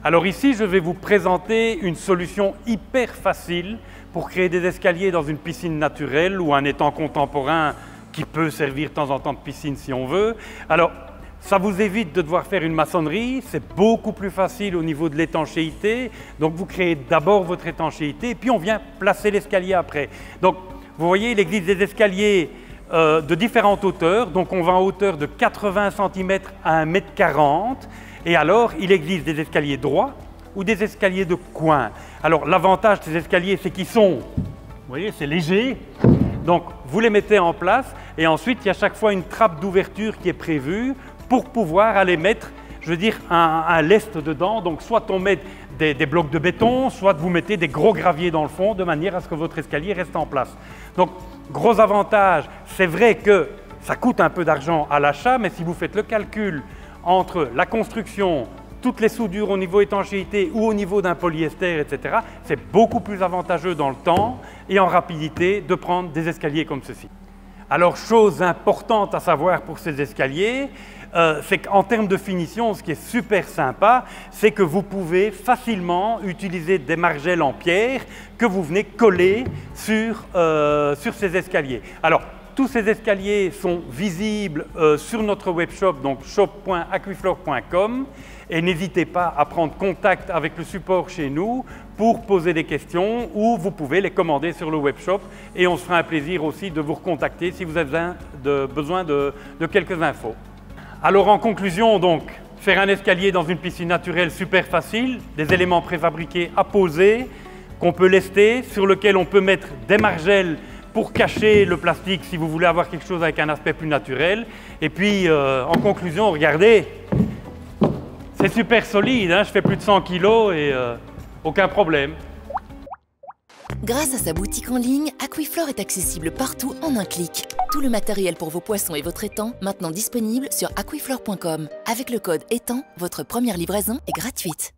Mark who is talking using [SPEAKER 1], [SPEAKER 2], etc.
[SPEAKER 1] Alors ici, je vais vous présenter une solution hyper facile pour créer des escaliers dans une piscine naturelle ou un étang contemporain qui peut servir de temps en temps de piscine si on veut. Alors, ça vous évite de devoir faire une maçonnerie, c'est beaucoup plus facile au niveau de l'étanchéité. Donc vous créez d'abord votre étanchéité et puis on vient placer l'escalier après. Donc vous voyez, il existe des escaliers de différentes hauteurs. Donc on va en hauteur de 80 cm à 1,40 m. Et alors, il existe des escaliers droits ou des escaliers de coin. Alors l'avantage de ces escaliers, c'est qu'ils sont, vous voyez, c'est léger. Donc vous les mettez en place et ensuite il y a chaque fois une trappe d'ouverture qui est prévue pour pouvoir aller mettre, je veux dire, un lest dedans. Donc soit on met des blocs de béton, soit vous mettez des gros graviers dans le fond de manière à ce que votre escalier reste en place. Donc gros avantage, c'est vrai que ça coûte un peu d'argent à l'achat, mais si vous faites le calcul entre la construction, toutes les soudures au niveau étanchéité ou au niveau d'un polyester, etc., c'est beaucoup plus avantageux dans le temps et en rapidité de prendre des escaliers comme ceci. Alors, chose importante à savoir pour ces escaliers, c'est qu'en termes de finition, ce qui est super sympa, c'est que vous pouvez facilement utiliser des margelles en pierre que vous venez coller sur ces escaliers. Alors, tous ces escaliers sont visibles sur notre webshop, donc shop.aquiflore.com, et n'hésitez pas à prendre contact avec le support chez nous pour poser des questions ou vous pouvez les commander sur le webshop et on se fera un plaisir aussi de vous recontacter si vous avez besoin de quelques infos. Alors en conclusion, donc, faire un escalier dans une piscine naturelle, super facile, des éléments préfabriqués à poser, qu'on peut lester, sur lequel on peut mettre des margelles pour cacher le plastique si vous voulez avoir quelque chose avec un aspect plus naturel. Et puis en conclusion, regardez, c'est super solide, hein, je fais plus de 100 kg et aucun problème.
[SPEAKER 2] Grâce à sa boutique en ligne, Aquiflore est accessible partout en un clic. Tout le matériel pour vos poissons et votre étang, maintenant disponible sur aquiflore.com. Avec le code étang, votre première livraison est gratuite.